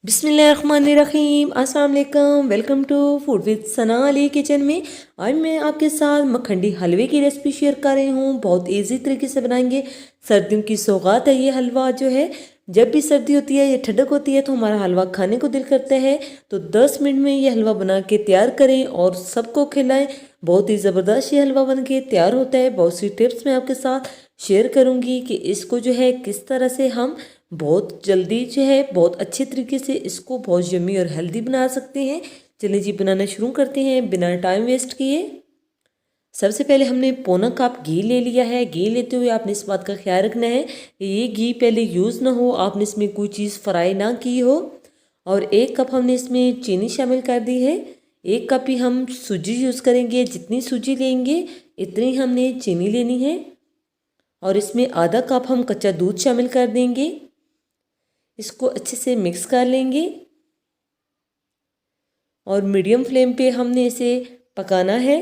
बिस्मिल्लाहिर्रहमानिर्रहीम अस्सलाम वालेकुम। Welcome to food with Sana Ali kitchen में। आज मैं आपके साथ मखंडी हलवे की रेसिपी शेयर कर रही हूँ। बहुत इजी तरीके से बनाएंगे। सर्दियों की सौगात है ये हलवा जो है। जब भी सर्दी होती है या ठंडक होती है तो हमारा हलवा खाने को दिल करता है। तो 10 मिनट में ये हलवा बना के तैयार करें और सबको खिलाएं। बहुत ही ज़बरदस्त ये हलवा बन के तैयार होता है। बहुत सी टिप्स मैं आपके साथ शेयर करूँगी कि इसको जो है किस तरह से हम बहुत जल्दी जो है बहुत अच्छे तरीके से इसको बहुत यम्मी और हेल्दी बना सकते हैं। चलिए जी बनाना शुरू करते हैं बिना टाइम वेस्ट किए। सबसे पहले हमने पौना कप घी ले लिया है। घी लेते हुए आपने इस बात का ख्याल रखना है कि ये घी पहले यूज़ ना हो, आपने इसमें कोई चीज़ फ्राई ना की हो। और 1 कप हमने इसमें चीनी शामिल कर दी है। 1 कप ही हम सूजी यूज़ करेंगे। जितनी सूजी लेंगे इतनी हमने चीनी लेनी है। और इसमें आधा कप हम कच्चा दूध शामिल कर देंगे। इसको अच्छे से मिक्स कर लेंगे और मीडियम फ्लेम पे हमने इसे पकाना है।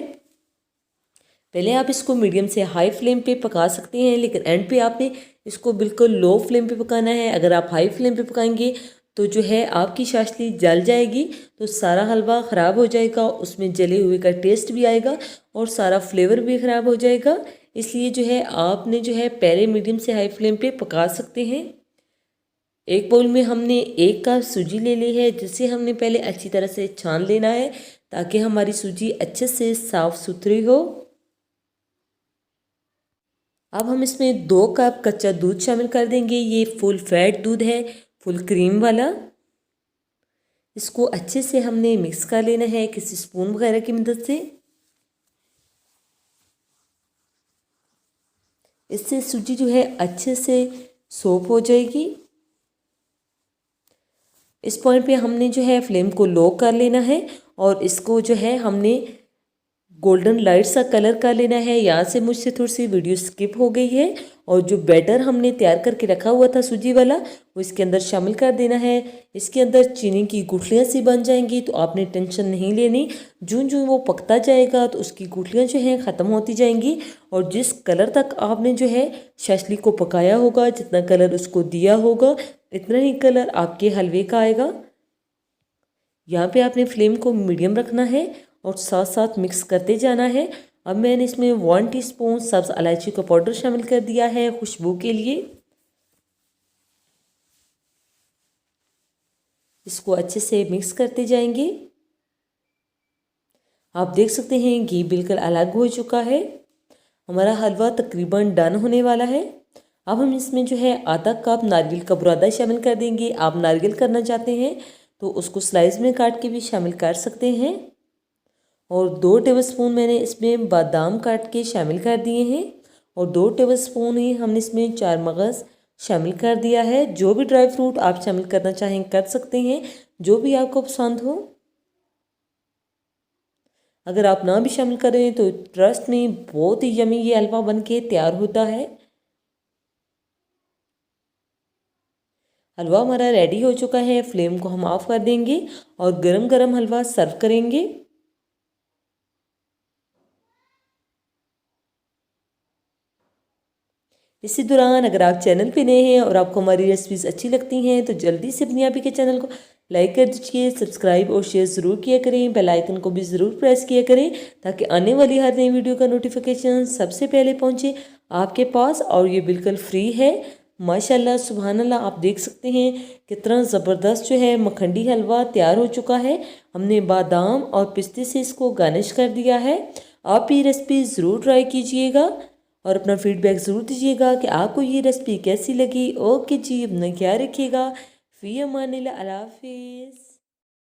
पहले आप इसको मीडियम से हाई फ्लेम पे पका सकते हैं, लेकिन एंड पे आपने इसको बिल्कुल लो फ्लेम पे पकाना है। अगर आप हाई फ्लेम पे पकाएंगे तो जो है आपकी चाशनी जल जाएगी, तो सारा हलवा ख़राब हो जाएगा, उसमें जले हुए का टेस्ट भी आएगा और सारा फ्लेवर भी ख़राब हो जाएगा। इसलिए जो है आपने जो है पहले मीडियम से हाई फ्लेम पे पका सकते हैं। एक बाउल में हमने 1 कप सूजी ले ली है, जिसे हमने पहले अच्छी तरह से छान लेना है ताकि हमारी सूजी अच्छे से साफ़ सुथरी हो। अब हम इसमें 2 कप कच्चा दूध शामिल कर देंगे। ये फुल फैट दूध है, फुल क्रीम वाला। इसको अच्छे से हमने मिक्स कर लेना है किसी स्पून वगैरह की मदद से। इससे सूजी जो है अच्छे से सॉफ्ट हो जाएगी। इस पॉइंट पे हमने जो है फ्लेम को लो कर लेना है और इसको जो है हमने गोल्डन लाइट सा कलर कर लेना है। यहाँ से मुझसे थोड़ी सी वीडियो स्किप हो गई है। और जो बैटर हमने तैयार करके रखा हुआ था सूजी वाला, वो इसके अंदर शामिल कर देना है। इसके अंदर चीनी की गुठलियाँ सी बन जाएंगी, तो आपने टेंशन नहीं लेनी। जूं जूं वो पकता जाएगा तो उसकी गुठलियाँ जो हैं ख़त्म होती जाएंगी। और जिस कलर तक आपने जो है शशली को पकाया होगा, जितना कलर उसको दिया होगा, इतना ही कलर आपके हलवे का आएगा। यहाँ पे आपने फ्लेम को मीडियम रखना है और साथ साथ मिक्स करते जाना है। अब मैंने इसमें 1 टीस्पून सब्ज़ इलायची का पाउडर शामिल कर दिया है खुशबू के लिए। इसको अच्छे से मिक्स करते जाएंगे। आप देख सकते हैं घी बिल्कुल अलग हो चुका है। हमारा हलवा तकरीबन डन होने वाला है। अब हम इसमें जो है आधा कप नारियल का बुरादा शामिल कर देंगे। आप नारियल करना चाहते हैं तो उसको स्लाइस में काट के भी शामिल कर सकते हैं। और 2 टेबलस्पून मैंने इसमें बादाम काट के शामिल कर दिए हैं। और 2 टेबलस्पून ही हमने इसमें चार मगज़ शामिल कर दिया है। जो भी ड्राई फ्रूट आप शामिल करना चाहें कर सकते हैं, जो भी आपको पसंद हो। अगर आप ना भी शामिल करें तो ट्रस्ट में बहुत ही यमी ये हलवा बन के तैयार होता है। हलवा हमारा रेडी हो चुका है। फ्लेम को हम ऑफ कर देंगे और गरम गरम हलवा सर्व करेंगे। इसी दौरान अगर आप चैनल पे नए हैं और आपको हमारी रेसिपीज़ अच्छी लगती हैं तो जल्दी से अपनी आप ही के चैनल को लाइक कर दीजिए, सब्सक्राइब और शेयर ज़रूर किया करें। बेल आइकन को भी ज़रूर प्रेस किया करें ताकि आने वाली हर नई वीडियो का नोटिफिकेशन सबसे पहले पहुंचे आपके पास। और ये बिल्कुल फ्री है। माशाल्लाह सुभान अल्लाह, आप देख सकते हैं कितना ज़बरदस्त जो है मखंडी हलवा तैयार हो चुका है। हमने बादाम और पिस्ते से इसको गार्निश कर दिया है। आप ये रेसिपी ज़रूर ट्राई कीजिएगा और अपना फीडबैक ज़रूर दीजिएगा कि आपको ये रेसिपी कैसी लगी। ओके जी, अपना ख्याल रखिएगा। फ़ी अमानिल्लाह, अल्लाह हाफ़िज़।